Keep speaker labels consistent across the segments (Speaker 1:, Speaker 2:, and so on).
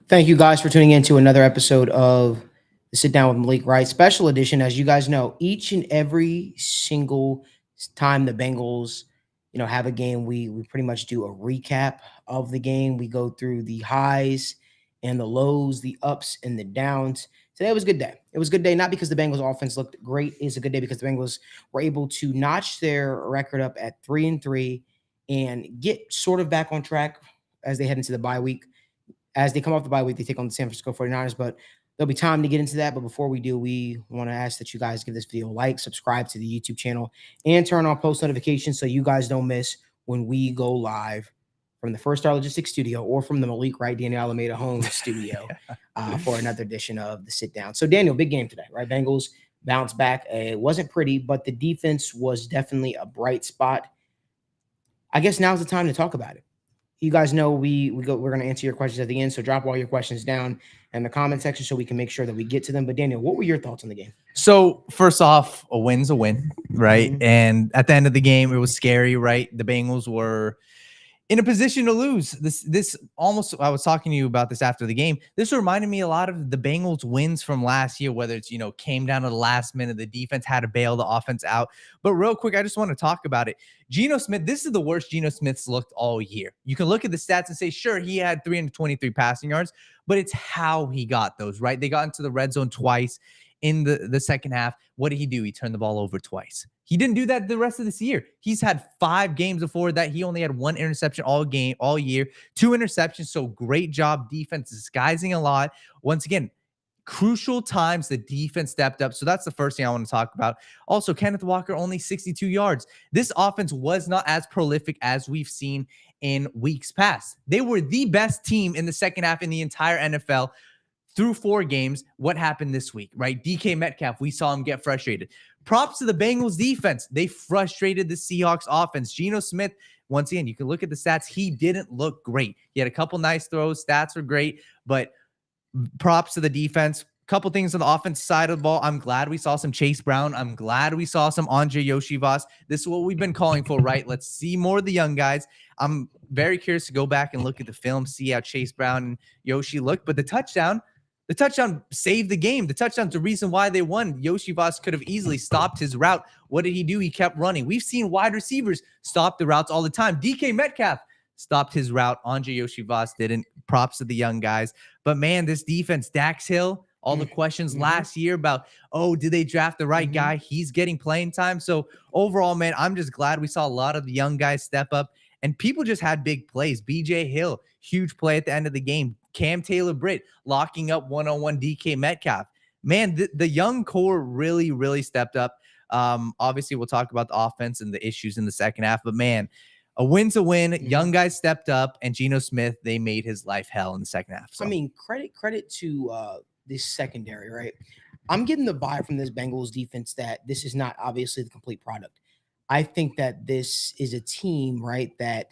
Speaker 1: Thank you guys for tuning in to another episode of the Sit Down with Malik Wright special edition. As you guys know, each and every single time the Bengals, have a game, we pretty much do a recap of the game. We go through the highs and the lows, the ups and the downs. Today was a good day. It was a good day, not because the Bengals offense looked great. It's a good day because the Bengals were able to notch their record up at 3-3 and get sort of back on track as they head into the bye week. As they come off the bye week, they take on the San Francisco 49ers, but there'll be time to get into that. But before we do, we want to ask that you guys give this video a like, subscribe to the YouTube channel, and turn on post notifications so you guys don't miss when we go live from the First Star Logistics studio or from the Malik Wright, Daniel Alameda home studio for another edition of the Sit Down. So, Daniel, big game today, right? Bengals bounced back. It wasn't pretty, but the defense was definitely a bright spot. I guess now's the time to talk about it. You guys know we're going to answer your questions at the end, so drop all your questions down in the comment section so we can make sure that we get to them. But Daniel, what were your thoughts on the game?
Speaker 2: So first off, a win's a win, right? And at the end of the game, it was scary, right? The Bengals were in a position to lose. This almost, I was talking to you about this after the game. This reminded me a lot of the Bengals wins from last year, whether it's, came down to the last minute, the defense had to bail the offense out. But real quick, I just want to talk about it. Geno Smith, this is the worst Geno Smith's looked all year. You can look at the stats and say, sure, he had 323 passing yards, but it's how he got those, right? They got into the red zone twice in the second half. What did he do? He turned the ball over twice. He didn't do that the rest of this year. He's had 5 games before that. He only had 1 interception all year, 2 interceptions. So great job defense disguising a lot. Once again, crucial times the defense stepped up. So that's the first thing I want to talk about. Also, Kenneth Walker, only 62 yards. This offense was not as prolific as we've seen in weeks past. They were the best team in the second half in the entire NFL through 4 games. What happened this week, right? DK Metcalf, we saw him get frustrated. Props to the Bengals defense. They frustrated the Seahawks offense. Geno Smith, once again, you can look at the stats. He didn't look great. He had a couple nice throws. Stats were great, but props to the defense. Couple things on the offense side of the ball. I'm glad we saw some Chase Brown. I'm glad we saw some Andre Yoshivas. This is what we've been calling for, right? Let's see more of the young guys. I'm very curious to go back and look at the film, see how Chase Brown and Yoshi look. But the touchdown saved the game. The touchdown's the reason why they won. Yoshivas could have easily stopped his route. What did he do? He kept running. We've seen wide receivers stop the routes all the time. DK Metcalf stopped his route. Andre Yoshivas didn't. Props to the young guys. But, man, this defense, Dax Hill, all the questions last year about, did they draft the right guy? He's getting playing time. So, overall, man, I'm just glad we saw a lot of the young guys step up. And people just had big plays. BJ Hill, huge play at the end of the game. Cam Taylor-Britt locking up one-on-one DK Metcalf. Man, the young core really, really stepped up. Obviously, we'll talk about the offense and the issues in the second half. But, man, a win's a win. Young guys stepped up. And Geno Smith, they made his life hell in the second half. So.
Speaker 1: I mean, credit to this secondary, right? I'm getting the vibe from this Bengals defense that this is not obviously the complete product. I think that this is a team, right, that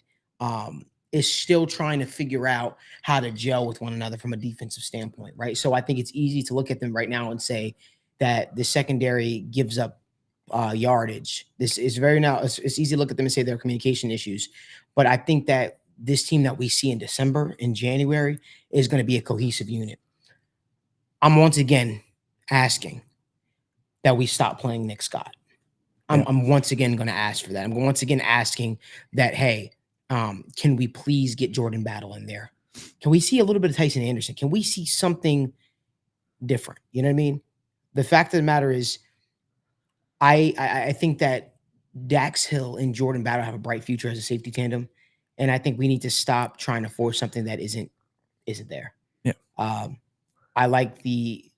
Speaker 1: is still trying to figure out how to gel with one another from a defensive standpoint, right? So I think it's easy to look at them right now and say that the secondary gives up yardage. This is it's easy to look at them and say there are communication issues. But I think that this team that we see in December, in January, is going to be a cohesive unit. I'm once again asking that we stop playing Nick Scott. I'm once again going to ask for that. I'm once again asking that, hey, can we please get Jordan Battle in there? Can we see a little bit of Tyson Anderson? Can we see something different? You know what I mean? The fact of the matter is, I think that Dax Hill and Jordan Battle have a bright future as a safety tandem, and I think we need to stop trying to force something that isn't there.
Speaker 2: Yeah.
Speaker 1: I like the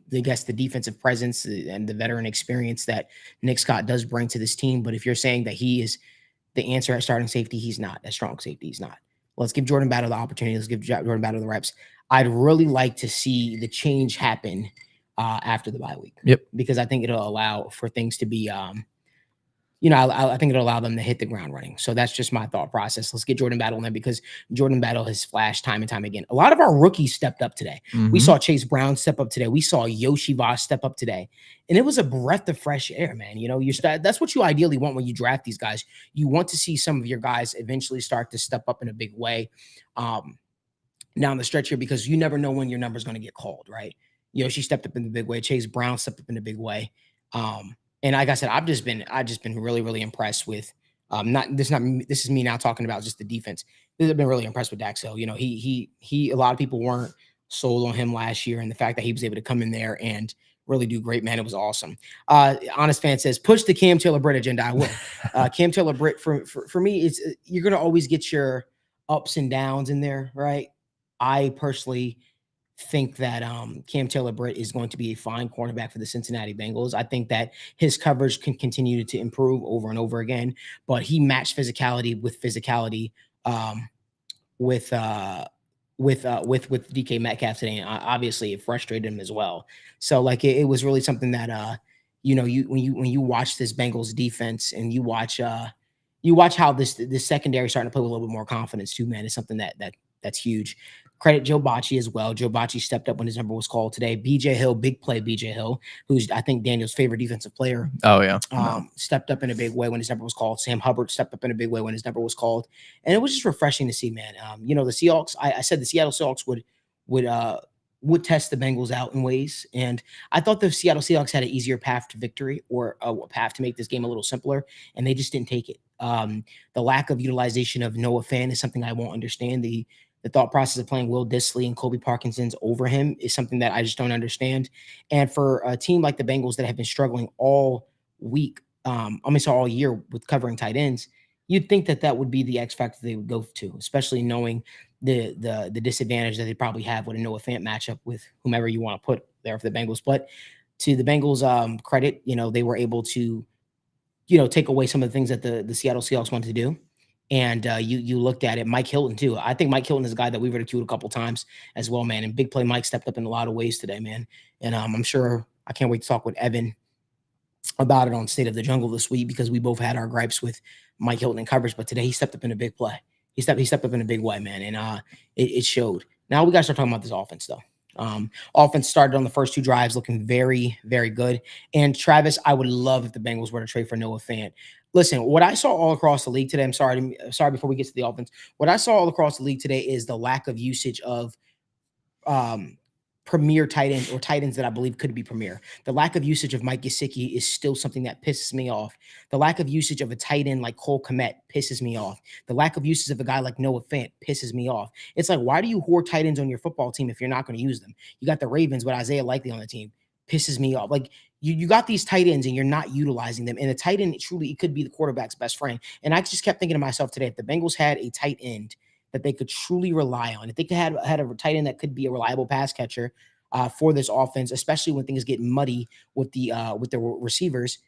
Speaker 1: defensive presence and the veteran experience that Nick Scott does bring to this team. But if you're saying that he is the answer at starting safety, he's not. At strong safety, he's not. Let's give Jordan Battle the opportunity. Let's give Jordan Battle the reps. I'd really like to see the change happen after the bye week.
Speaker 2: Yep.
Speaker 1: Because I think it'll allow for things to be I think it'll allow them to hit the ground running. So that's just my thought process. Let's get Jordan Battle in there because Jordan Battle has flashed time and time again. A lot of our rookies stepped up today. We saw Chase Brown step up today. We saw Yoshi Voss step up today. And it was a breath of fresh air, man. That's what you ideally want when you draft these guys. You want to see some of your guys eventually start to step up in a big way. down the stretch here, because you never know when your number is going to get called, right? She stepped up in the big way. Chase Brown stepped up in a big way. And like I said, I've just been really, really impressed with not this is me now talking about just the defense. I've been really impressed with Dax Hill. A lot of people weren't sold on him last year, and the fact that he was able to come in there and really do great, man, it was awesome. Honest Fan says, push the Cam Taylor-Britt agenda. I will. Cam Taylor-Britt for me, it's you're gonna always get your ups and downs in there, right? I personally think that Cam Taylor-Britt is going to be a fine cornerback for the Cincinnati Bengals. I think that his coverage can continue to improve over and over again, but he matched physicality with physicality with DK Metcalf today. And obviously, it frustrated him as well. So like it was really something that when you watch this Bengals defense and you watch how this secondary is starting to play with a little bit more confidence too, man, it's something that's huge. Credit Joe Bocci as well. Joe Bocci stepped up when his number was called today. BJ Hill, big play BJ Hill, who's I think Daniel's favorite defensive player.
Speaker 2: Oh, yeah.
Speaker 1: Stepped up in a big way when his number was called. Sam Hubbard stepped up in a big way when his number was called. And it was just refreshing to see, man. The Seahawks, I said the Seattle Seahawks would test the Bengals out in ways. And I thought the Seattle Seahawks had an easier path to victory, or a path to make this game a little simpler, and they just didn't take it. The lack of utilization of Noah Fant is something I won't understand. The thought process of playing Will Dissly and Kobe Parkinson's over him is something that I just don't understand. And for a team like the Bengals that have been struggling all week, all year with covering tight ends, you'd think that would be the X factor they would go to, especially knowing the disadvantage that they probably have with a Noah Fant matchup with whomever you want to put there for the Bengals. But to the Bengals' credit, they were able to, take away some of the things that the Seattle Seahawks wanted to do. And you looked at it, Mike Hilton too. I think Mike Hilton is a guy that we've ridiculed a couple times as well, man. And big play Mike stepped up in a lot of ways today, man. And I'm sure I can't wait to talk with Evan about it on State of the Jungle this week, because we both had our gripes with Mike Hilton in coverage. But today he stepped up in a big play. He stepped up in a big way, man. And it showed. Now we got to start talking about this offense, though. Offense started on the first two drives looking very, very good. And Travis, I would love if the Bengals were to trade for Noah Fant. Listen, what I saw all across the league today, I'm sorry before we get to the offense. What I saw all across the league today is the lack of usage of premier tight ends, or tight ends that I believe could be premier. The lack of usage of Mike Gesicki is still something that pisses me off. The lack of usage of a tight end like Cole Kmet pisses me off. The lack of usage of a guy like Noah Fant pisses me off. It's like, why do you hoard tight ends on your football team if you're not going to use them? You got the Ravens with Isaiah Likely on the team. Pisses me off. Like you got these tight ends and you're not utilizing them. And the tight end, truly, it could be the quarterback's best friend. And I just kept thinking to myself today, if the Bengals had a tight end that they could truly rely on, if they could had a tight end that could be a reliable pass catcher for this offense, especially when things get muddy with the receivers,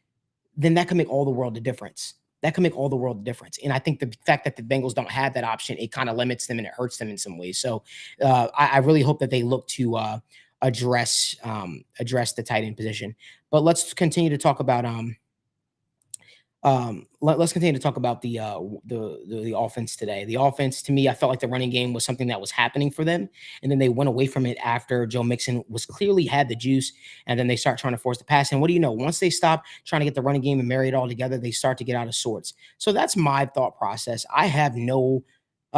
Speaker 1: then that can make all the world of difference. That can make all the world of difference. And I think the fact that the Bengals don't have that option, it kind of limits them and it hurts them in some ways. So I really hope that they look to address the tight end position. But let's continue to talk about let's continue to talk about the offense today. The offense, to me, I felt like the running game was something that was happening for them, and then they went away from it after Joe Mixon was clearly had the juice, and then they start trying to force the pass. And what do you know? Once they stop trying to get the running game and marry it all together, they start to get out of sorts. So that's my thought process. I have no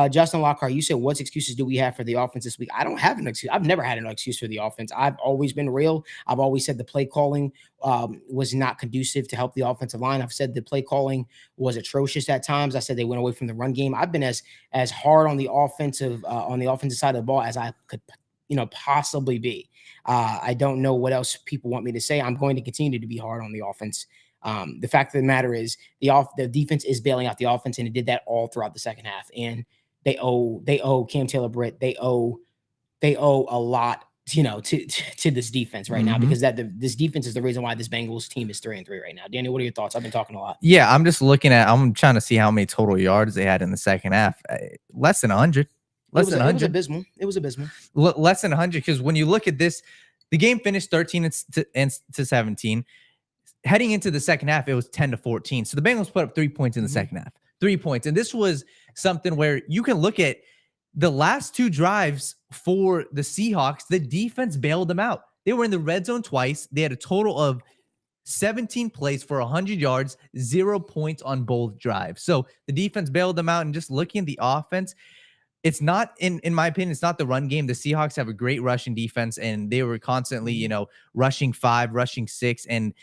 Speaker 1: Justin Lockhart, you said, what excuses do we have for the offense this week? I don't have an excuse. I've never had an excuse for the offense. I've always been real. I've always said the play calling was not conducive to help the offensive line. I've said the play calling was atrocious at times. I said they went away from the run game. I've been as hard on the offensive side of the ball as I could, possibly be. I don't know what else people want me to say. I'm going to continue to be hard on the offense. The fact of the matter is the defense is bailing out the offense, and it did that all throughout the second half. And they owe Cam Taylor-Britt. They owe a lot, to this defense right now, because this defense is the reason why this Bengals team is 3-3 right now. Daniel, what are your thoughts? I've been talking a lot.
Speaker 2: Yeah, I'm trying to see how many total yards they had in the second half. Less than 100. Less than 100.
Speaker 1: It was abysmal.
Speaker 2: Less than 100, because when you look at this, the game finished 13-17. Heading into the second half, it was 10-14. So the Bengals put up 3 points in the second half. 3 points. And this was something where you can look at the last two drives for the Seahawks. The defense bailed them out. They were in the red zone twice. They had a total of 17 plays for 100 yards, 0 points on both drives. So the defense bailed them out. And just looking at the offense, it's not in my opinion, it's not the run game. The Seahawks have a great rushing defense, and they were constantly, rushing 5, rushing 6, and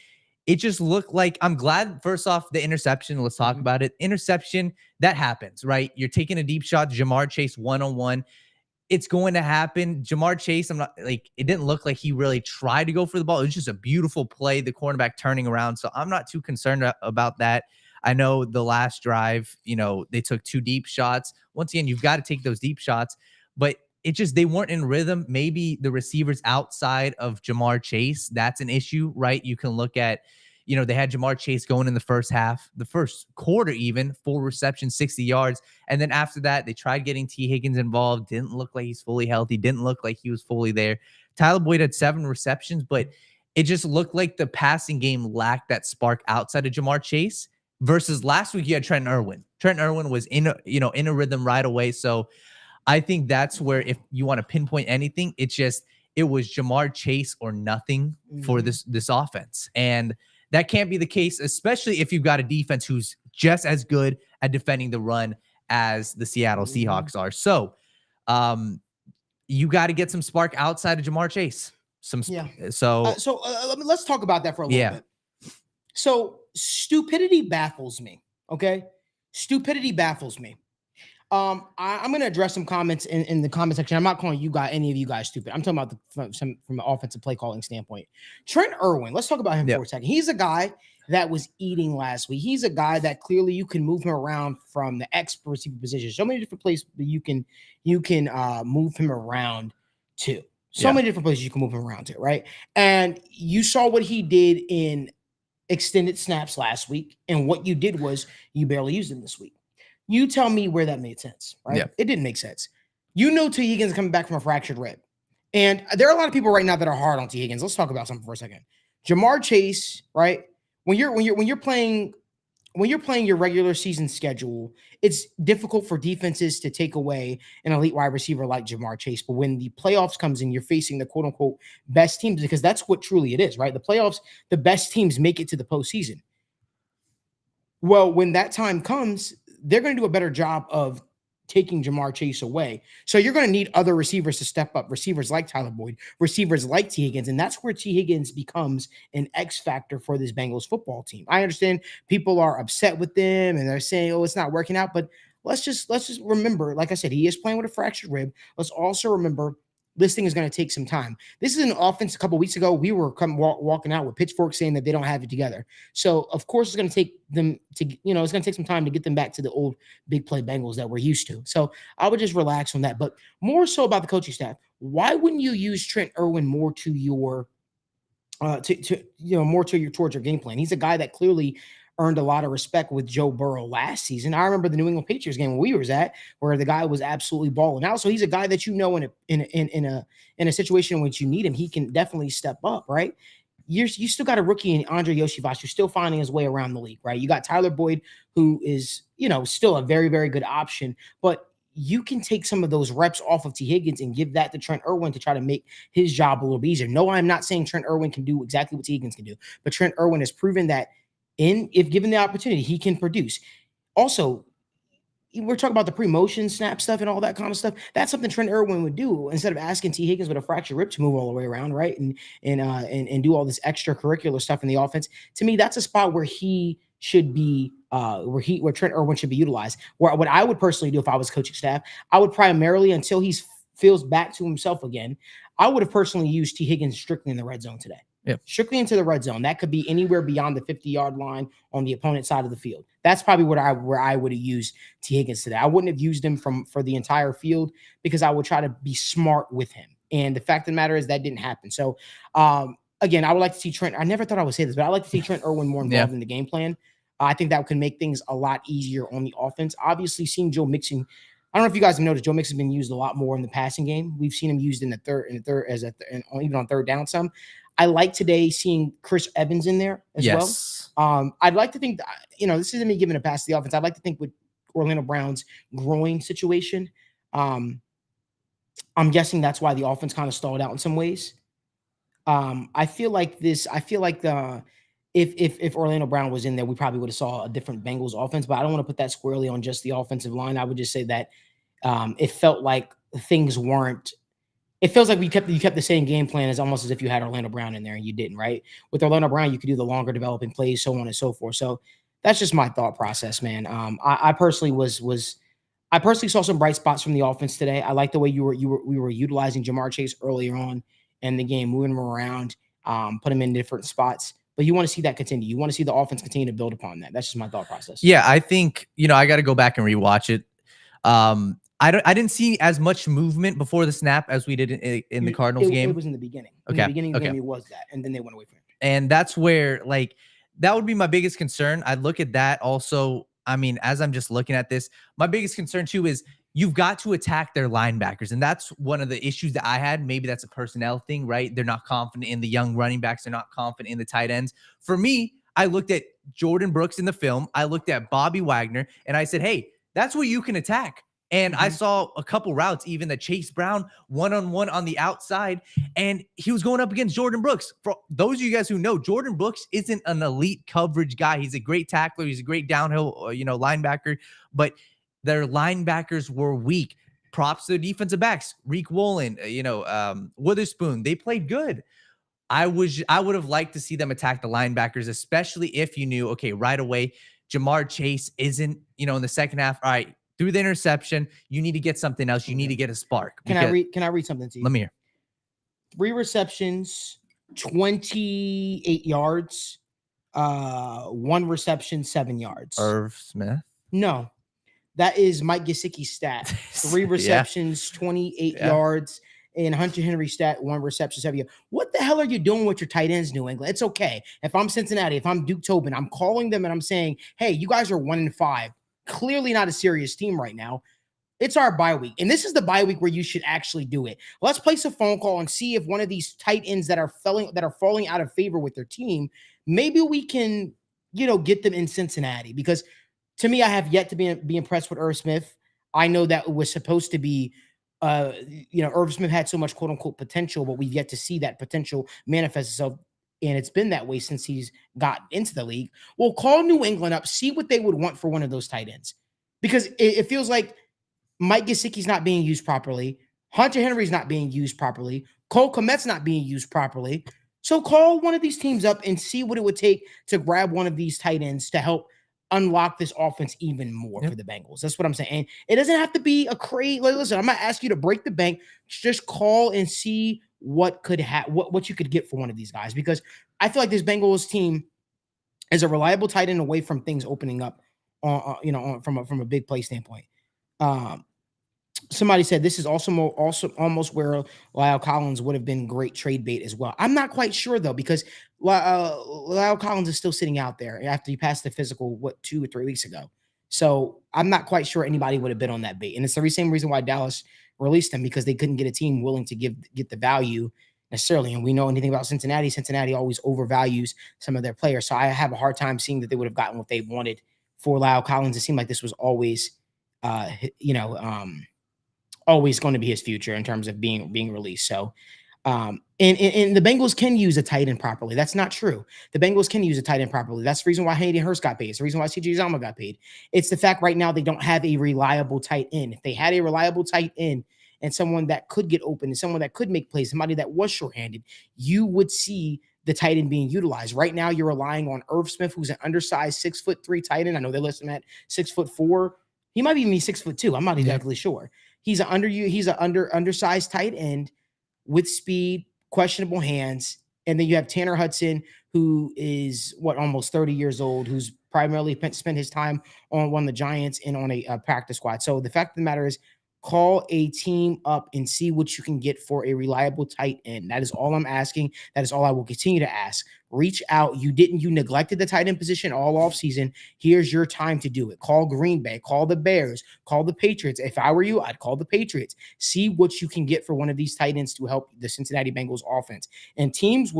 Speaker 2: it just looked like, I'm glad, first off, the interception, let's talk about it. Interception, that happens, right? You're taking a deep shot, Jamar Chase one-on-one. It's going to happen. Jamar Chase, it didn't look like he really tried to go for the ball. It was just a beautiful play, the cornerback turning around. So I'm not too concerned about that. I know the last drive, they took 2 deep shots. Once again, you've got to take those deep shots, but they weren't in rhythm. Maybe the receivers outside of Jamar Chase, that's an issue, right? You can look at, they had Jamar Chase going in the first half, the first quarter, even 4 receptions, 60 yards. And then after that, they tried getting T. Higgins involved. Didn't look like he's fully healthy. Didn't look like he was fully there. Tyler Boyd had 7 receptions, but it just looked like the passing game lacked that spark outside of Jamar Chase. Versus last week, you had Trent Irwin. Trent Irwin was in a rhythm right away. So I think that's where, if you want to pinpoint anything, it was Jamar Chase or nothing for this offense. And that can't be the case, especially if you've got a defense who's just as good at defending the run as the Seattle Seahawks are. So you got to get some spark outside of Jamar Chase. So
Speaker 1: let's talk about that for a little bit. So stupidity baffles me. Okay. Stupidity baffles me. I'm going to address some comments in the comment section. I'm not calling any of you guys stupid. I'm talking about from an offensive play calling standpoint. Trent Irwin, let's talk about him for a second. He's a guy that was eating last week. He's a guy that clearly you can move him around from the X receiver position. So many different places that you can move him around to. So many different places you can move him around to, right? And you saw what he did in extended snaps last week, and what you did was you barely used him this week. You tell me where that made sense, right? Yeah. It didn't make sense. T. Higgins coming back from a fractured rib. And there are a lot of people right now that are hard on T. Higgins. Let's talk about something for a second. Jamar Chase, right? When you're playing your regular season schedule, it's difficult for defenses to take away an elite wide receiver like Jamar Chase. But when the playoffs comes in, you're facing the quote unquote best teams, because that's what truly it is, right? The playoffs, the best teams make it to the postseason. Well, when that time comes, they're going to do a better job of taking Jamar Chase away. So you're going to need other receivers to step up, receivers like Tyler Boyd, receivers like T. Higgins. And that's where T. Higgins becomes an X factor for this Bengals football team. I understand people are upset with them and they're saying, oh, it's not working out. But let's just remember, like I said, he is playing with a fractured rib. Let's also remember this thing is going to take some time. This is an offense. A couple of weeks ago, we were walking out with pitchforks saying that they don't have it together. So, of course, it's going to take them to, it's going to take some time to get them back to the old big play Bengals that we're used to. So, I would just relax on that. But more so about the coaching staff, why wouldn't you use Trent Irwin more to your, towards your game plan? He's a guy that clearly earned a lot of respect with Joe Burrow last season. I remember the New England Patriots game when we was at, where the guy was absolutely balling out. So he's a guy that in a situation in which you need him, he can definitely step up, right? You still got a rookie in Andre Yoshivas who's still finding his way around the league, right? You got Tyler Boyd, who is still a very, very good option, but you can take some of those reps off of T. Higgins and give that to Trent Irwin to try to make his job a little bit easier. No, I'm not saying Trent Irwin can do exactly what T. Higgins can do, but Trent Irwin has proven that if given the opportunity, he can produce. Also, we're talking about the pre-motion snap stuff and all that kind of stuff. That's something Trent Irwin would do instead of asking T. Higgins with a fractured rib to move all the way around, right? And do all this extracurricular stuff in the offense. To me, that's a spot where he should be, where Trent Irwin should be utilized. What I would personally do if I was coaching staff, I would primarily, until he feels back to himself again, I would have personally used T. Higgins strictly in the red zone today. Yep. Strictly into the red zone. That could be anywhere beyond the 50-yard line on the opponent's side of the field. That's probably where I would have used T. Higgins today. I wouldn't have used him for the entire field because I would try to be smart with him. And the fact of the matter is that didn't happen. So, again, I would like to see Trent. I never thought I would say this, but I'd like to see Trent Irwin more involved in the game plan. I think that can make things a lot easier on the offense. Obviously, seeing Joe Mixon, I don't know if you guys have noticed, Joe Mixon has been used a lot more in the passing game. We've seen him used in the third, even on third down some. I like today seeing Chris Evans in there as well. I'd like to think that, this isn't me giving a pass to the offense. I'd like to think with Orlando Brown's groin situation, I'm guessing that's why the offense kind of stalled out in some ways. I feel like if Orlando Brown was in there, we probably would have saw a different Bengals offense, but I don't want to put that squarely on just the offensive line. I would just say that It felt like things weren't. It feels like you kept the same game plan as almost as if you had Orlando Brown in there and you didn't, right? With Orlando Brown, you could do the longer developing plays, so on and so forth. So that's just my thought process, man. I personally I personally saw some bright spots from the offense today. I like the way we were utilizing Jamar Chase earlier on in the game, moving him around, put him in different spots. But you want to see that continue. You want to see the offense continue to build upon that. That's just my thought process.
Speaker 2: Yeah, I think, I got to go back and rewatch it. I didn't see as much movement before the snap as we did in the Cardinals game.
Speaker 1: It was in the beginning. In
Speaker 2: Okay.
Speaker 1: the beginning of the game, it was that, and then they went away from it.
Speaker 2: And that's where, like, that would be my biggest concern. I'd look at that also. I mean, as I'm just looking at this, my biggest concern too is you've got to attack their linebackers. And that's one of the issues that I had. Maybe that's a personnel thing, right? They're not confident in the young running backs. They're not confident in the tight ends. For me, I looked at Jordan Brooks in the film. I looked at Bobby Wagner, and I said, hey, that's what you can attack. And I saw a couple routes, even the Chase Brown one-on-one on the outside, and he was going up against Jordan Brooks. For those of you guys who know, Jordan Brooks isn't an elite coverage guy. He's a great tackler. He's a great downhill, linebacker, but their linebackers were weak. Props to their defensive backs, Reek Woolen, Witherspoon. They played good. I would have liked to see them attack the linebackers, especially if you knew, okay, right away, Jamar Chase isn't, in the second half. All right, through the interception, you need to get something else. You need to get a spark.
Speaker 1: Can I read something to you?
Speaker 2: Let me hear.
Speaker 1: 3 receptions, 28 yards, 1 reception, 7 yards.
Speaker 2: Irv Smith?
Speaker 1: No, that is Mike Gesicki's stat. 3 receptions, 28 yards, and Hunter Henry stat 1 reception, 7 yards. What the hell are you doing with your tight ends, New England? It's okay. If I'm Cincinnati, if I'm Duke Tobin, I'm calling them and I'm saying, hey, you guys are 1-5. Clearly not a serious team right now. It's our bye week. And this is the bye week where you should actually do it. Let's place a phone call and see if one of these tight ends that are falling out of favor with their team, maybe we can, get them in Cincinnati. Because to me, I have yet to be impressed with Irv Smith. I know that it was supposed to be, Irv Smith had so much quote unquote potential, but we've yet to see that potential manifest itself. And it's been that way since he's got into the league. Well, call New England up, see what they would want for one of those tight ends. Because it feels like Mike Gesicki's not being used properly. Hunter Henry's not being used properly. Cole Kmet's not being used properly. So call one of these teams up and see what it would take to grab one of these tight ends to help unlock this offense even more for the Bengals. That's what I'm saying. And it doesn't have to be a crazy. Listen, I'm not asking you to break the bank. Just call and see what could what you could get for one of these guys, because I feel like this Bengals team is a reliable tight end away from things opening up from a big play standpoint. Somebody said this is also almost where Lyle Collins would have been great trade bait as well. I'm not quite sure though, because Lyle Collins is still sitting out there after he passed the physical 2 or 3 weeks ago. So I'm not quite sure anybody would have been on that bait, and it's the same reason why Dallas released him, because they couldn't get a team willing to get the value necessarily. And we know anything about Cincinnati. Cincinnati always overvalues some of their players. So I have a hard time seeing that they would have gotten what they wanted for Lyle Collins. It seemed like this was always, always going to be his future in terms of being released. So, and the Bengals can use a tight end properly. That's not true. The Bengals can use a tight end properly. That's the reason why Hayden Hurst got paid. It's the reason why CJ Uzomah got paid. It's the fact right now they don't have a reliable tight end. If they had a reliable tight end and someone that could get open and someone that could make plays, somebody that was shorthanded, you would see the tight end being utilized. Right now, you're relying on Irv Smith, who's an undersized 6'3" tight end. I know they list him at 6'4". He might even be 6'2". I'm not exactly sure. He's an undersized tight end with speed, questionable hands. And then you have Tanner Hudson, who is almost 30 years old, who's primarily spent his time on one of the Giants and on a practice squad. So the fact of the matter is, call a team up and see what you can get for a reliable tight end. That is all I'm asking. That is all I will continue to ask. Reach out. You neglected the tight end position all offseason. Here's your time to do it. Call Green Bay, call the Bears, call the Patriots. If I were you, I'd call the Patriots. See what you can get for one of these tight ends to help the Cincinnati Bengals offense. And teams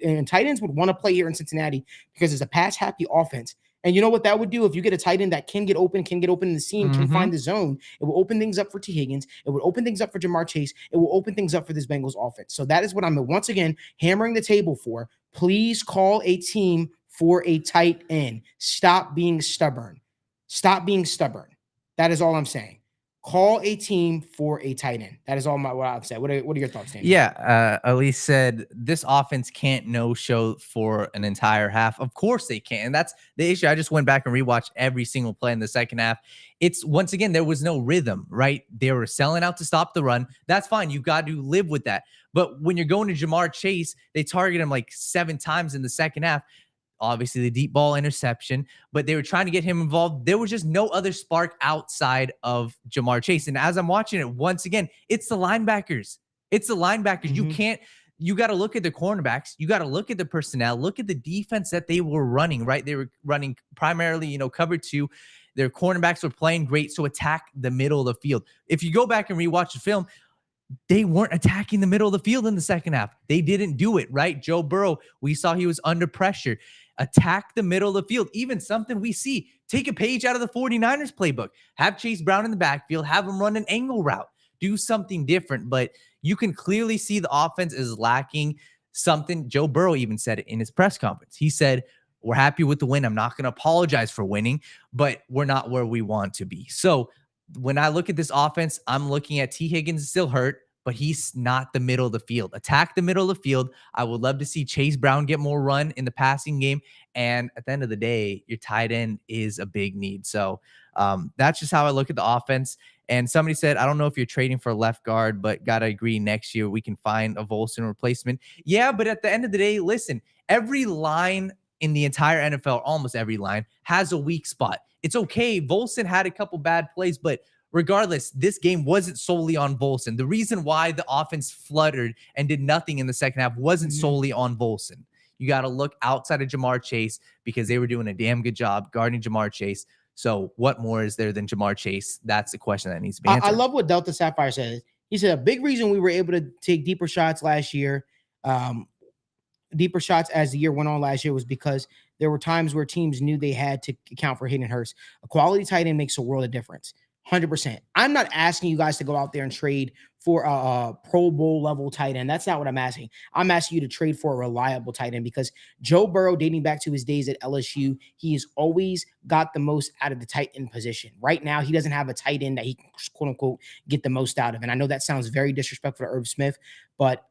Speaker 1: and tight ends would want to play here in Cincinnati because it's a pass-happy offense. And you know what that would do? If you get a tight end that can get open in the seam, can find the zone, it will open things up for T. Higgins. It will open things up for Jamar Chase. It will open things up for this Bengals offense. So that is what I'm once again hammering the table for. Please call a team for a tight end. Stop being stubborn. Stop being stubborn. That is all I'm saying. Call a team for a tight end. That is all what I've said. What are your thoughts, Daniel?
Speaker 2: Yeah, Elise said this offense can't no-show for an entire half. Of course they can. And that's the issue. I just went back and rewatched every single play in the second half. It's, once again, there was no rhythm, right? They were selling out to stop the run. That's fine. You got to live with that. But when you're going to Jamar Chase, they target him like 7 times in the second half. Obviously the deep ball interception, but they were trying to get him involved. There was just no other spark outside of Jamar Chase. And as I'm watching it, once again, it's the linebackers. It's the linebackers. You got to look at the cornerbacks. You got to look at the personnel, look at the defense that they were running, right? They were running primarily, cover 2. Their cornerbacks were playing great. So attack the middle of the field. If you go back and rewatch the film, they weren't attacking the middle of the field in the second half. They didn't do it, right? Joe Burrow, we saw he was under pressure. Attack the middle of the field. Even something we see. Take a page out of the 49ers playbook. Have Chase Brown in the backfield. Have him run an angle route. Do something different. But you can clearly see the offense is lacking something. Joe Burrow even said it in his press conference. He said, we're happy with the win. I'm not going to apologize for winning, but we're not where we want to be. So when I look at this offense, I'm looking at T. Higgins is still hurt, but he's not the middle of the field. Attack the middle of the field. I would love to see Chase Brown get more run in the passing game. And at the end of the day, your tight end is a big need. So that's just how I look at the offense. And somebody said, I don't know if you're trading for a left guard, but got to agree next year we can find a Volson replacement. Yeah, but at the end of the day, listen, every line in the entire NFL, almost every line, has a weak spot. It's okay. Volson had a couple bad plays, but regardless, this game wasn't solely on Volson. The reason why the offense fluttered and did nothing in the second half wasn't solely on Volson. You got to look outside of Jamar Chase because they were doing a damn good job guarding Jamar Chase. So what more is there than Jamar Chase? That's the question that needs to be answered.
Speaker 1: I love what Delta Sapphire says. He said a big reason we were able to take deeper shots last year, deeper shots as the year went on last year, was because there were times where teams knew they had to account for Hayden Hurst. A quality tight end makes a world of difference. 100%. I'm not asking you guys to go out there and trade for a Pro Bowl level tight end. That's not what I'm asking. I'm asking you to trade for a reliable tight end because Joe Burrow, dating back to his days at LSU, he has always got the most out of the tight end position. Right now, he doesn't have a tight end that he can, quote unquote, get the most out of. And I know that sounds very disrespectful to Irv Smith, but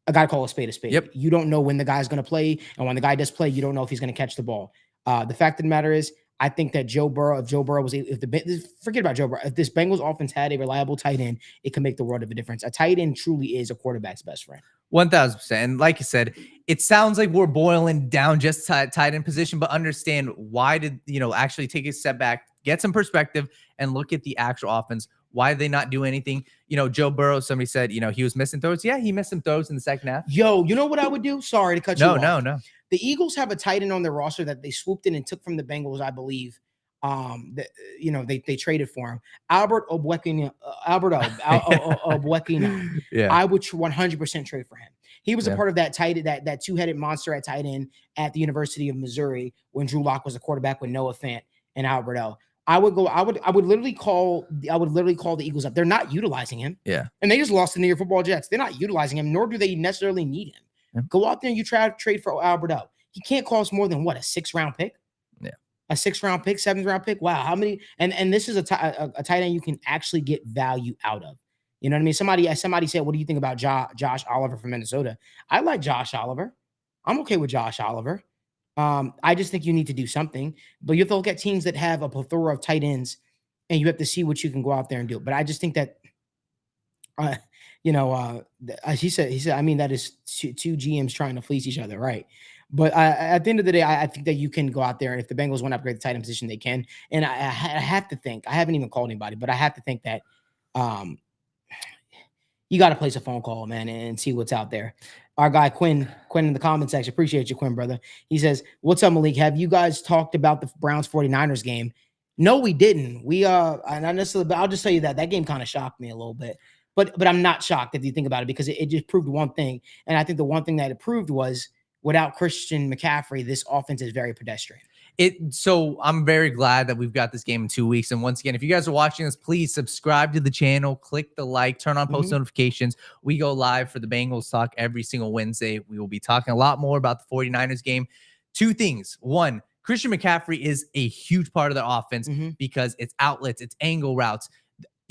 Speaker 1: I got to call a spade a spade.
Speaker 2: Yep.
Speaker 1: You don't know when the guy's going to play. And when the guy does play, you don't know if he's going to catch the ball. The fact of the matter is, I think that Joe Burrow, forget about Joe Burrow, if this Bengals offense had a reliable tight end, it can make the world of a difference. A tight end truly is a quarterback's best friend.
Speaker 2: 1,000%. And like you said, it sounds like we're boiling down just tight end position, but understand why did, actually take a step back, get some perspective and look at the actual offense. Why did they not do anything? Joe Burrow, somebody said, he was missing throws. Yeah, he missed some throws in the second half.
Speaker 1: Yo, you know what I would do? Sorry to cut you off.
Speaker 2: No.
Speaker 1: The Eagles have a tight end on their roster that they swooped in and took from the Bengals, I believe. They traded for him. Albert Obuekina.
Speaker 2: Yeah.
Speaker 1: I would 100% trade for him. He was a part of that that two-headed monster at tight end at the University of Missouri when Drew Lock was a quarterback with Noah Fant and Albert O. I would literally call the Eagles up. They're not utilizing him.
Speaker 2: Yeah.
Speaker 1: And they just lost to the New York Football Jets. They're not utilizing him, nor do they necessarily need him.
Speaker 2: Yeah.
Speaker 1: Go out there and you try to trade for Albert O. He can't cost more than what, a 6th-round pick?
Speaker 2: Yeah.
Speaker 1: A 6th-round pick, 7th-round pick. Wow. How many? And this is a tight end you can actually get value out of. You know what I mean? Somebody said, what do you think about Josh Oliver from Minnesota? I like Josh Oliver. I'm okay with Josh Oliver. I just think you need to do something. But you have to look at teams that have a plethora of tight ends, and you have to see what you can go out there and do. But I just think that, he said, I mean, that is two GMs trying to fleece each other, right? But at the end of the day, I think that you can go out there, and if the Bengals want to upgrade the tight end position, they can. And I have to think, I haven't even called anybody, but I have to think that you got to place a phone call, man, and see what's out there. Our guy Quinn in the comment section, appreciate you, Quinn, brother. He says, "What's up, Malik? Have you guys talked about the Browns 49ers game?" No, we didn't. Not necessarily, but I'll just tell you that game kind of shocked me a little bit. But I'm not shocked if you think about it because it just proved one thing, and I think the one thing that it proved was without Christian McCaffrey, this offense is very pedestrian.
Speaker 2: So I'm very glad that we've got this game in 2 weeks. And once again, if you guys are watching this, please subscribe to the channel, click the like, turn on post notifications. We go live for the Bengals talk every single Wednesday. We will be talking a lot more about the 49ers game. 2 things. 1, Christian McCaffrey is a huge part of the offense because it's outlets, it's angle routes.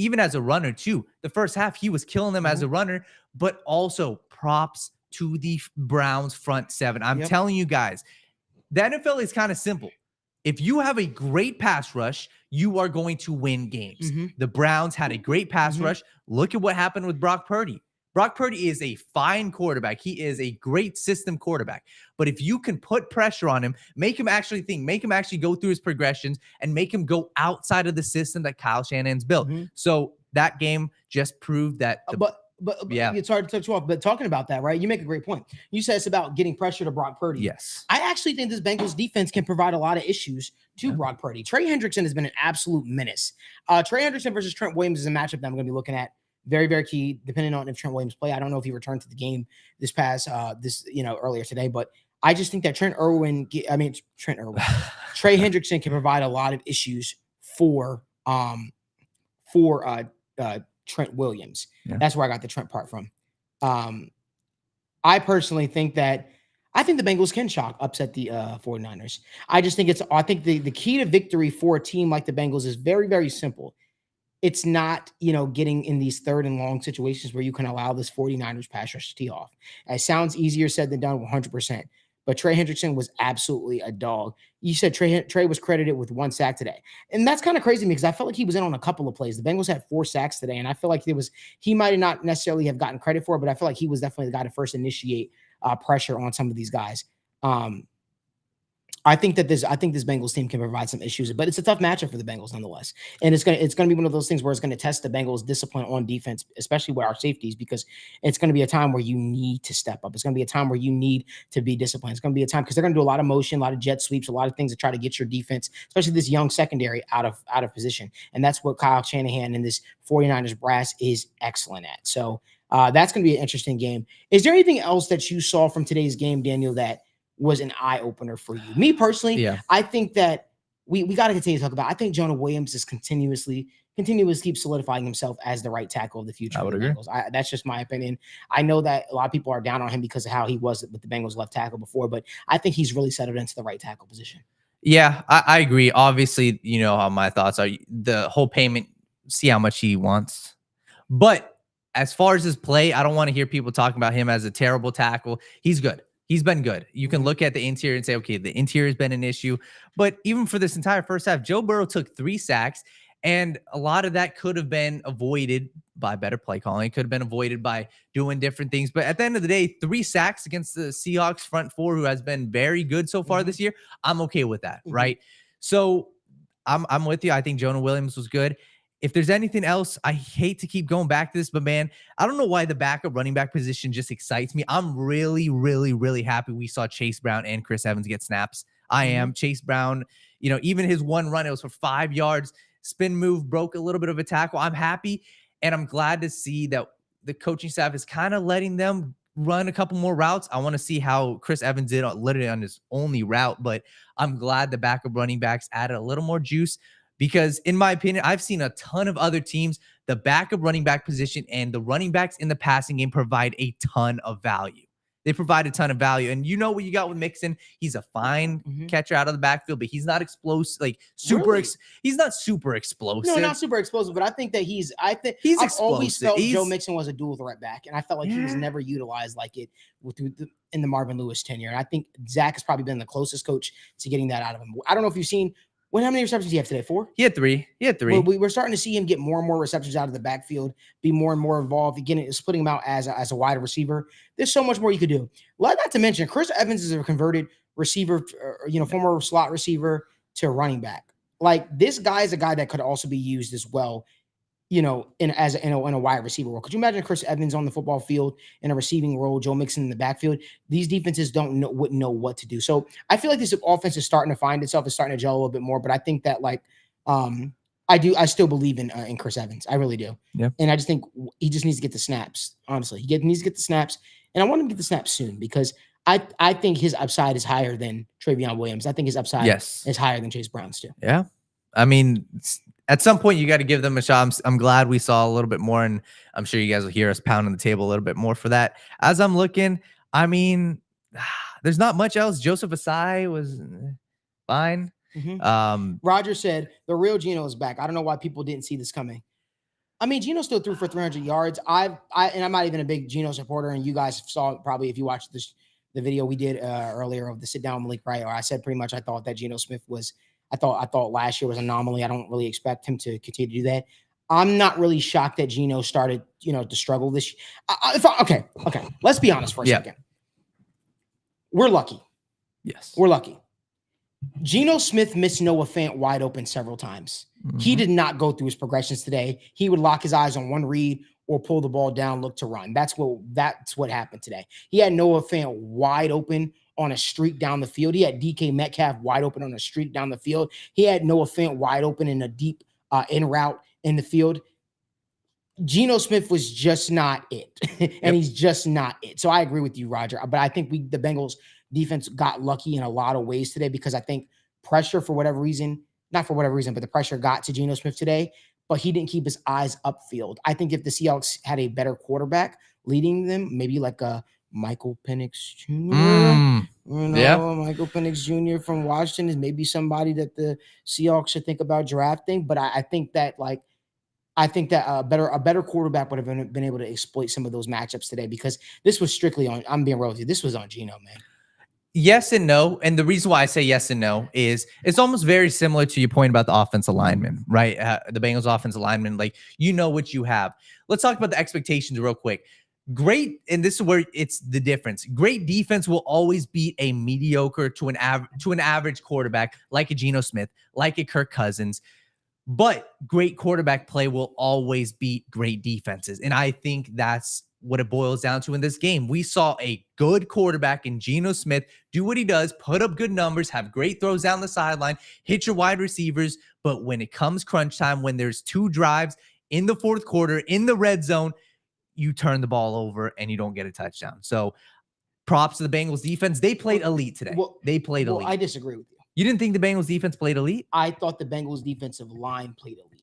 Speaker 2: even as a runner too. The first half, he was killing them as a runner, but also props to the Browns front seven. I'm telling you guys, the NFL is kind of simple. If you have a great pass rush, you are going to win games. The Browns had a great pass rush. Look at what happened with Brock Purdy. Brock Purdy is a fine quarterback. He is a great system quarterback. But if you can put pressure on him, make him actually think, make him actually go through his progressions, and make him go outside of the system that Kyle Shanahan's built. So that game just proved that.
Speaker 1: But it's hard to touch you off. But talking about that, right? You make a great point. You said it's about getting pressure to Brock Purdy.
Speaker 2: Yes.
Speaker 1: I actually think this Bengals defense can provide a lot of issues to Brock Purdy. Trey Hendrickson has been an absolute menace. Trey Hendrickson versus Trent Williams is a matchup that I'm going to be looking at. Very, very key, depending on if Trent Williams play. I don't know if he returned to the game this past earlier today, but I just think that Trey Hendrickson can provide a lot of issues for Trent Williams. That's where I got the Trent part from. I personally think that the Bengals can upset the 49ers. I think the key to victory for a team like the Bengals is very, very simple. It's not, getting in these third and long situations where you can allow this 49ers pass rush to tee off. It sounds easier said than done, 100%. But Trey Hendrickson was absolutely a dog. You said Trey was credited with 1 sack today. And that's kind of crazy to me because I felt like he was in on a couple of plays. The Bengals had 4 sacks today, and I feel like he might have not necessarily have gotten credit for it, but I feel like he was definitely the guy to first initiate pressure on some of these guys. I think this Bengals team can provide some issues, but it's a tough matchup for the Bengals nonetheless. And it's gonna be one of those things where it's gonna test the Bengals' discipline on defense, especially with our safeties, because it's gonna be a time where you need to step up. It's gonna be a time where you need to be disciplined. It's gonna be a time because they're gonna do a lot of motion, a lot of jet sweeps, a lot of things to try to get your defense, especially this young secondary, out of position. And that's what Kyle Shanahan and this 49ers brass is excellent at. So that's gonna be an interesting game. Is there anything else that you saw from today's game, Daniel, that was an eye opener for you? Me personally, I think that we got to continue to talk about. I think Jonah Williams is continuously keeps solidifying himself as the right tackle of the future.
Speaker 2: I would
Speaker 1: agree.
Speaker 2: agree.
Speaker 1: That's just my opinion. I know that a lot of people are down on him because of how he was with the Bengals left tackle before, but I think he's really settled into the right tackle position.
Speaker 2: Yeah, I agree. Obviously, you know how my thoughts are. The whole payment, see how much he wants. But as far as his play, I don't want to hear people talking about him as a terrible tackle. He's good. He's been good. You can look at the interior and say, okay, the interior has been an issue. But even for this entire first half, Joe Burrow took 3 sacks, and a lot of that could have been avoided by better play calling. It could have been avoided by doing different things. But at the end of the day, 3 sacks against the Seahawks front 4, who has been very good so far this year, I'm okay with that, right? So I'm with you. I think Jonah Williams was good. If there's anything else, I hate to keep going back to this, but man, I don't know why the backup running back position just excites me. I'm really, really, really happy we saw Chase Brown and Chris Evans get snaps. I am. Chase Brown, even his one run, it was for 5 yards, spin move, broke a little bit of a tackle. I'm happy, and I'm glad to see that the coaching staff is kind of letting them run a couple more routes. I want to see how Chris Evans did literally on his only route, but I'm glad the backup running backs added a little more juice. Because in my opinion, I've seen a ton of other teams, the backup running back position and the running backs in the passing game provide a ton of value. They provide a ton of value. And you know what you got with Mixon? He's a fine catcher out of the backfield, but he's not explosive, he's not super explosive.
Speaker 1: No, not super explosive, but I think that he's
Speaker 2: explosive.
Speaker 1: I've always felt Joe Mixon was a dual threat back, and I felt like he was never utilized like it in the Marvin Lewis tenure. And I think Zach has probably been the closest coach to getting that out of him. I don't know if you've seen how many receptions did he have today? 4?
Speaker 2: He had 3.
Speaker 1: Well, we're starting to see him get more and more receptions out of the backfield, be more and more involved. Again, splitting him out as a wide receiver. There's so much more you could do. Not to mention, Chris Evans is a converted receiver, former slot receiver to running back. Like, this guy is a guy that could also be used as well, in a wide receiver role. Could you imagine Chris Evans on the football field in a receiving role, Joe Mixon in the backfield? These defenses wouldn't know what to do. So I feel like this offense is starting to find itself, is starting to gel a little bit more. But I think that I still believe in Chris Evans. I really do.
Speaker 2: Yeah.
Speaker 1: And I just think he just needs to get the snaps. Honestly, he needs to get the snaps, and I want him to get the snaps soon because I think his upside is higher than Travion Williams. I think his upside is higher than Chase Brown's too.
Speaker 2: Yeah. I mean, at some point, you got to give them a shot. I'm glad we saw a little bit more, and I'm sure you guys will hear us pounding the table a little bit more for that. As I'm looking, I mean, there's not much else. Joseph Asai was fine.
Speaker 1: Roger said, the real Geno is back. I don't know why people didn't see this coming. I mean, Geno still threw for 300 yards. And I'm not even a big Geno supporter, and you guys saw it probably if you watched the video we did earlier of the sit down with Malik Wright, or I said pretty much I thought that Geno Smith was I thought last year was an anomaly. I don't really expect him to continue to do that. I'm not really shocked that Geno started, to struggle this. Okay. Let's be honest for a second. We're lucky.
Speaker 2: Yes,
Speaker 1: we're lucky. Geno Smith missed Noah Fant wide open several times. Mm-hmm. He did not go through his progressions today. He would lock his eyes on one read or pull the ball down, look to run. That's what happened today. He had Noah Fant wide open on a streak down the field. He had DK Metcalf wide open on a streak down the field. He had Noah Fant wide open in a deep in route in the field. Geno Smith was just not it, and he's just not it. So I agree with you, Roger. But I think the Bengals defense got lucky in a lot of ways today because I think pressure for whatever reason, not for whatever reason, but the pressure got to Geno Smith today, but he didn't keep his eyes upfield. I think if the Seahawks had a better quarterback leading them, maybe like a Michael Penix Jr., Michael Penix Jr. from Washington is maybe somebody that the Seahawks should think about drafting. But I think that a better quarterback would have been able to exploit some of those matchups today because this was strictly on, I'm being real with you, this was on Geno, man.
Speaker 2: Yes and no. And the reason why I say yes and no is it's almost very similar to your point about the offensive lineman, right? The Bengals offensive lineman, like, what you have. Let's talk about the expectations real quick. Great, and this is where it's the difference. Great defense will always beat a mediocre to an average quarterback like a Geno Smith, like a Kirk Cousins. But great quarterback play will always beat great defenses. And I think that's what it boils down to in this game. We saw a good quarterback in Geno Smith do what he does, put up good numbers, have great throws down the sideline, hit your wide receivers. But when it comes crunch time, when there's 2 drives in the fourth quarter, in the red zone, you turn the ball over and you don't get a touchdown. So props to the Bengals defense. They played elite today. They played elite.
Speaker 1: I disagree with you.
Speaker 2: You didn't think the Bengals defense played elite?
Speaker 1: I thought the Bengals defensive line played elite.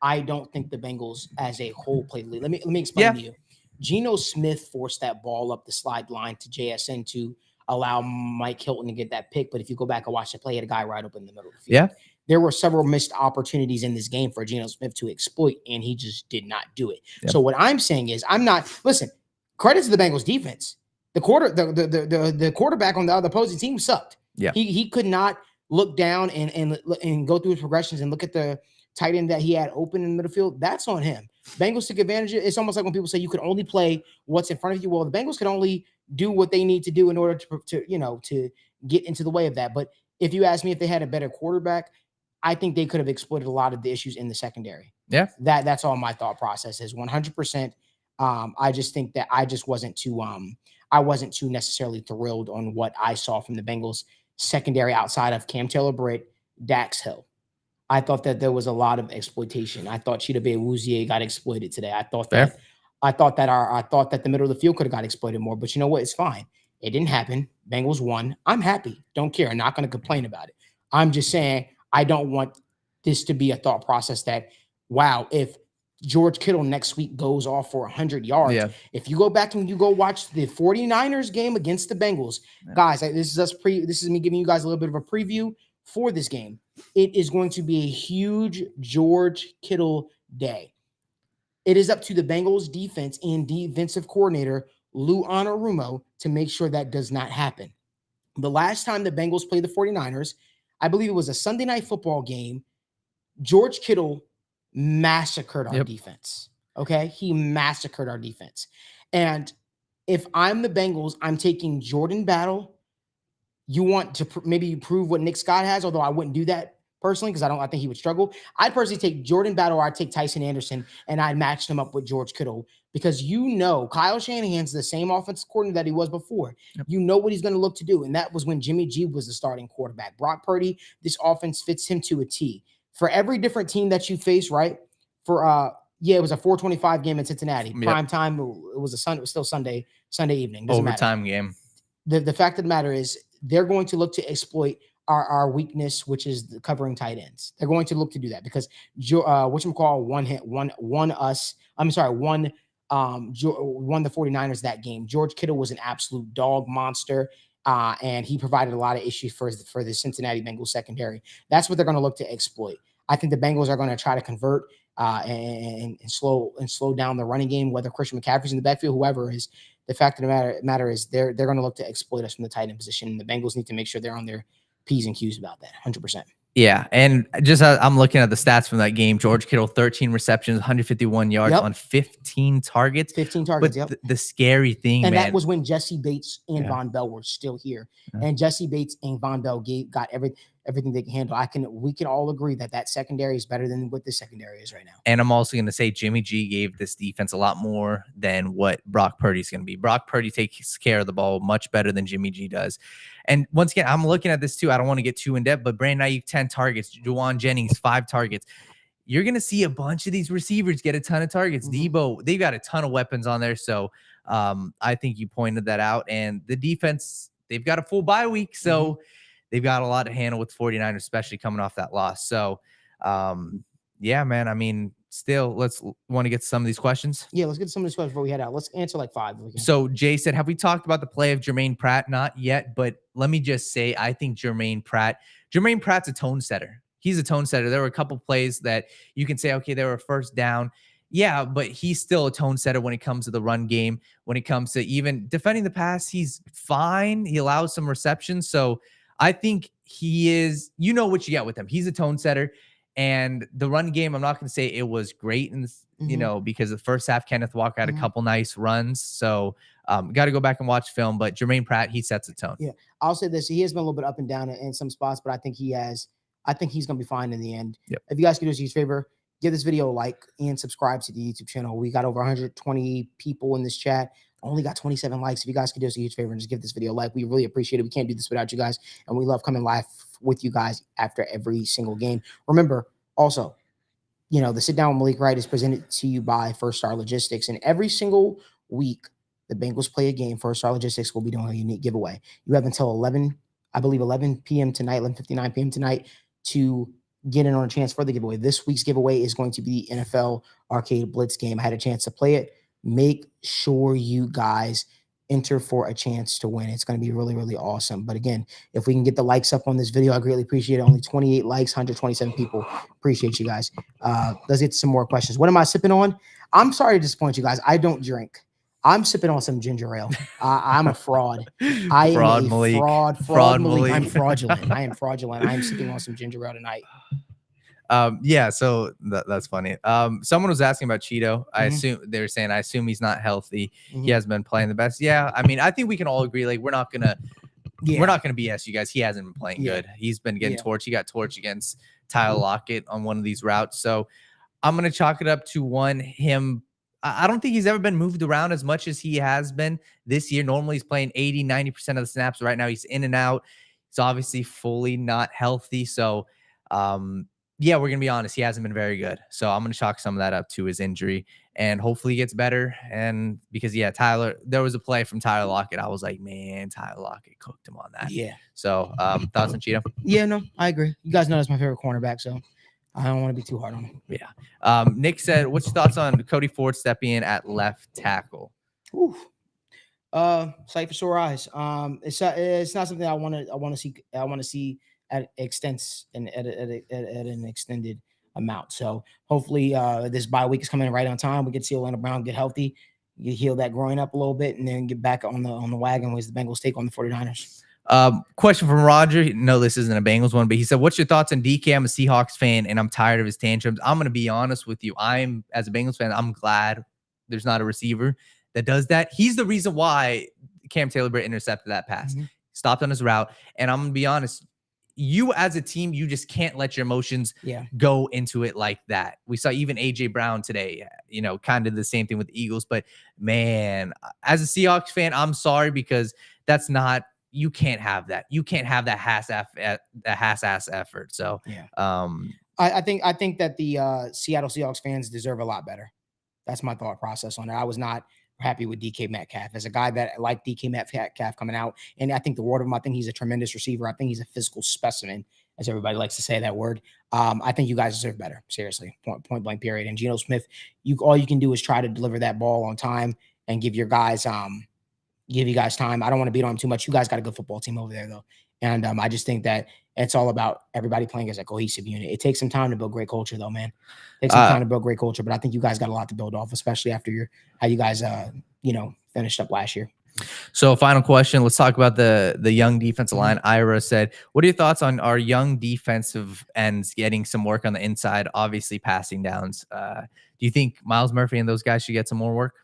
Speaker 1: I don't think the Bengals as a whole played elite. Let me explain to you. Geno Smith forced that ball up the slide line to JSN to allow Mike Hilton to get that pick. But if you go back and watch the play, he had a guy right up in the middle of the field.
Speaker 2: Yeah.
Speaker 1: There were several missed opportunities in this game for Geno Smith to exploit, and he just did not do it. Yep. So what I'm saying is credit to the Bengals defense. The quarterback on the other opposing team sucked.
Speaker 2: Yeah.
Speaker 1: He could not look down and go through his progressions and look at the tight end that he had open in the middle field. That's on him. Bengals took advantage of it. It's almost like when people say you could only play what's in front of you. Well, the Bengals can only do what they need to do in order to get into the way of that. But if you ask me if they had a better quarterback, I think they could have exploited a lot of the issues in the secondary.
Speaker 2: Yeah.
Speaker 1: That's all my thought process is 100%. I just think that I wasn't too necessarily thrilled on what I saw from the Bengals secondary outside of Cam Taylor-Britt, Dax Hill. I thought that there was a lot of exploitation. I thought Chidobe Awuzie got exploited today. I thought that the middle of the field could have got exploited more, but you know what? It's fine. It didn't happen. Bengals won. I'm happy. Don't care. I'm not going to complain about it. I'm just saying I don't want this to be a thought process that, wow, if George Kittle next week goes off for 100 yards, if you go back and you go watch the 49ers game against the Bengals, guys, this is me giving you guys a little bit of a preview for this game. It is going to be a huge George Kittle day. It is up to the Bengals defense and defensive coordinator Lou Anarumo to make sure that does not happen. The last time the Bengals played the 49ers, I believe it was a Sunday night football game, George Kittle massacred our defense. Okay? He massacred our defense. And if I'm the Bengals, I'm taking Jordan Battle. You want to maybe prove what Nick Scott has, although I wouldn't do that personally because I think he would struggle. I'd personally take Jordan Battle or I'd take Tyson Anderson and I'd match them up with George Kittle because Kyle Shanahan's the same offensive coordinator that he was before. Yep. You know what he's going to look to do, and that was when Jimmy G was the starting quarterback. Brock Purdy, this offense fits him to a T. For every different team that you face, right? It was a 4:25 game in Cincinnati. Prime time. It was still Sunday evening. Doesn't
Speaker 2: overtime
Speaker 1: matter.
Speaker 2: Game.
Speaker 1: The fact of the matter is they're going to look to exploit our weakness, which is the covering tight ends. They're going to look to do that because won the 49ers that game. George Kittle was an absolute dog monster, and he provided a lot of issues for the Cincinnati Bengals secondary. That's what they're going to look to exploit. I think the Bengals are going to try to convert and slow down the running game, whether Christian McCaffrey's in the backfield, whoever is. The fact of the matter is they're going to look to exploit us from the tight end position. And the Bengals need to make sure they're on their P's and Q's about that. 100%.
Speaker 2: Yeah, and just I'm looking at the stats from that game. George Kittle, 13 receptions, 151 yards on 15 targets.
Speaker 1: 15 targets,
Speaker 2: but the scary thing,
Speaker 1: and
Speaker 2: man,
Speaker 1: that was when Jesse Bates and Von Bell were still here. And Jesse Bates and Von Bell got everything they can handle. We can all agree that secondary is better than what the secondary is right now.
Speaker 2: And I'm also going to say Jimmy G gave this defense a lot more than what Brock Purdy's going to be. Brock Purdy takes care of the ball much better than Jimmy G does. And once again, I'm looking at this too. I don't want to get too in depth, but Brandon Ayuk, 10 targets. Juwan Jennings, 5 targets. You're going to see a bunch of these receivers get a ton of targets. Debo, they've got a ton of weapons on there. So I think you pointed that out. And the defense, they've got a full bye week. So they've got a lot to handle with 49ers, especially coming off that loss. So, yeah, man, I mean, still, let's want to get some of these questions.
Speaker 1: Yeah, let's get some of these questions before we head out. Let's answer like 5. If we can.
Speaker 2: So Jay said, have we talked about the play of Jermaine Pratt? Not yet, but let me just say, I think Jermaine Pratt's a tone setter. He's a tone setter. There were a couple plays that you can say, okay, they were first down. Yeah, but he's still a tone setter when it comes to the run game. When it comes to even defending the pass, he's fine. He allows some receptions. So I think he is, you know what you get with him. He's a tone setter. And the run game, I'm not going to say it was great, in this, you know, because the first half, Kenneth Walker had a couple nice runs. So got to go back and watch film. But Jermaine Pratt, he sets a tone. Yeah,
Speaker 1: I'll say this. He has been a little bit up and down in some spots, but I think he's going to be fine in the end.
Speaker 2: Yep.
Speaker 1: If you guys could do us a huge favor, give this video a like and subscribe to the YouTube channel. We got over 120 people in this chat. Only got 27 likes. If you guys could do us a huge favor and just give this video a like, we really appreciate it. We can't do this without you guys. And we love coming live with you guys after every single game. Remember, also, you know, the Sit Down with Malik Wright is presented to you by First Star Logistics. And every single week, the Bengals play a game. First Star Logistics will be doing a unique giveaway. You have until 11 p.m. tonight, 11:59 p.m. tonight to get in on a chance for the giveaway. This week's giveaway is going to be the NFL Arcade Blitz game. I had a chance to play it. Make sure you guys enter for a chance to win. It's going to be really, really awesome. But again, if we can get the likes up on this video, I greatly appreciate it. Only 28 likes, 127 people. Appreciate you guys. Let's get some more questions. What am I sipping on? I'm sorry to disappoint you guys. I don't drink. I'm sipping on some ginger ale. I'm a fraud. I am a
Speaker 2: Malik.
Speaker 1: Fraud Malik. I'm fraudulent. I am fraudulent. I am sipping on some ginger ale tonight.
Speaker 2: Yeah, so that's funny. Someone was asking about Cheeto. I assume he's not healthy. He hasn't been playing the best. Yeah, I mean, I think we can all agree, like, we're not gonna BS you guys. He hasn't been playing good. He's been getting torched. He got torched against Tyler Lockett on one of these routes. So I'm gonna chalk it up to him. I don't think he's ever been moved around as much as he has been this year. Normally he's playing 80-90% of the snaps. Right now he's in and out. He's obviously fully not healthy. So yeah, we're going to be honest. He hasn't been very good. So I'm going to chalk some of that up to his injury, and hopefully he gets better. And because, yeah, there was a play from Tyler Lockett. I was like, man, Tyler Lockett cooked him on that.
Speaker 1: Yeah.
Speaker 2: So thoughts on Cheeto?
Speaker 1: Yeah, no, I agree. You guys know that's my favorite cornerback, so I don't want to be too hard on him.
Speaker 2: Yeah. Nick said, what's your thoughts on Cody Ford stepping in at left tackle?
Speaker 1: Ooh. Sight for sore eyes. It's not something I want to see at extents and at an extended amount. So hopefully this bye week is coming in right on time. We get to see Orlando Brown get healthy, you heal that growing up a little bit, and then get back on the wagon as the Bengals take on the 49ers.
Speaker 2: Question from Roger. No, this isn't a Bengals one, but he said, what's your thoughts on DK? I'm a Seahawks fan and I'm tired of his tantrums. I'm going to be honest with you. As a Bengals fan, I'm glad there's not a receiver that does that. He's the reason why Taylor-Britt intercepted that pass. Stopped on his route. And I'm going to be honest, you as a team, you just can't let your emotions go into it like that. We saw even AJ Brown today, you know, kind of the same thing with the Eagles. But man, as a Seahawks fan, I'm sorry, because you can't have that. You can't have that half-ass effort. So
Speaker 1: I think that the Seattle Seahawks fans deserve a lot better. That's my thought process on it. I was not happy with DK Metcalf as a guy that liked DK Metcalf coming out. And I think the word of him, I think he's a tremendous receiver. I think he's a physical specimen, as everybody likes to say that word. I think you guys deserve better. Seriously, point blank period. And Geno Smith, all you can do is try to deliver that ball on time and give you guys time. I don't want to beat on him too much. You guys got a good football team over there though. And I just think that It's all about everybody playing as a cohesive unit. It takes some time to build great culture, though, man. It takes some time to build great culture, but I think you guys got a lot to build off, especially after how you guys finished up last year.
Speaker 2: So final question, let's talk about the young defensive line. Ira said, what are your thoughts on our young defensive ends getting some work on the inside, obviously passing downs? Do you think Myles Murphy and those guys should get some more work?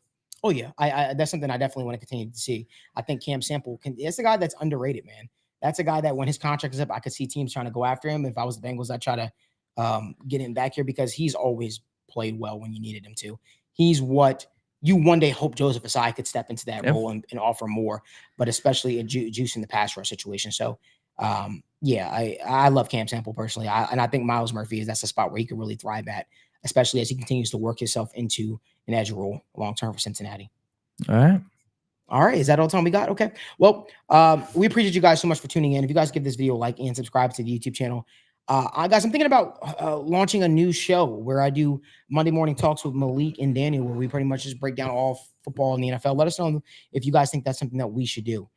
Speaker 1: Oh, yeah. I that's something I definitely want to continue to see. I think Cam Sample it's a guy that's underrated, man. That's a guy that when his contract is up, I could see teams trying to go after him. If I was the Bengals, I'd try to get him back here because he's always played well when you needed him to. He's what you one day hope Joseph Asai could step into that role and offer more, but especially in juice in the pass rush situation. So, I love Cam Sample personally. And I think Myles Murphy that's a spot where he could really thrive at, especially as he continues to work himself into an edge role long term for Cincinnati. All right. Is that all the time we got? Okay. Well, we appreciate you guys so much for tuning in. If you guys give this video a like and subscribe to the YouTube channel. I'm thinking about launching a new show where I do Monday morning talks with Malik and Daniel, where we pretty much just break down all football in the NFL. Let us know if you guys think that's something that we should do.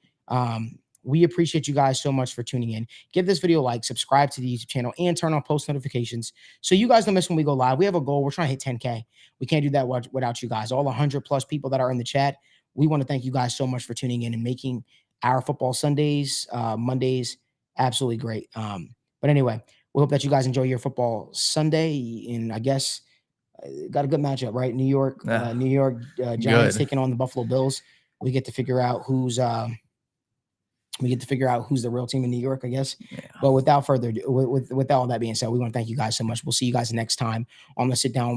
Speaker 1: We appreciate you guys so much for tuning in. Give this video a like, subscribe to the YouTube channel, and turn on post notifications so you guys don't miss when we go live. We have a goal. We're trying to hit 10K. We can't do that without you guys. All 100+ people that are in the chat. We want to thank you guys so much for tuning in and making our football Sundays, Mondays, absolutely great. But anyway, we hope that you guys enjoy your football Sunday. And I guess got a good matchup, right? New York Giants taking on the Buffalo Bills. We get to figure out who's the real team in New York, I guess. Yeah. But without further ado, with all that being said, we want to thank you guys so much. We'll see you guys next time on the Sit Down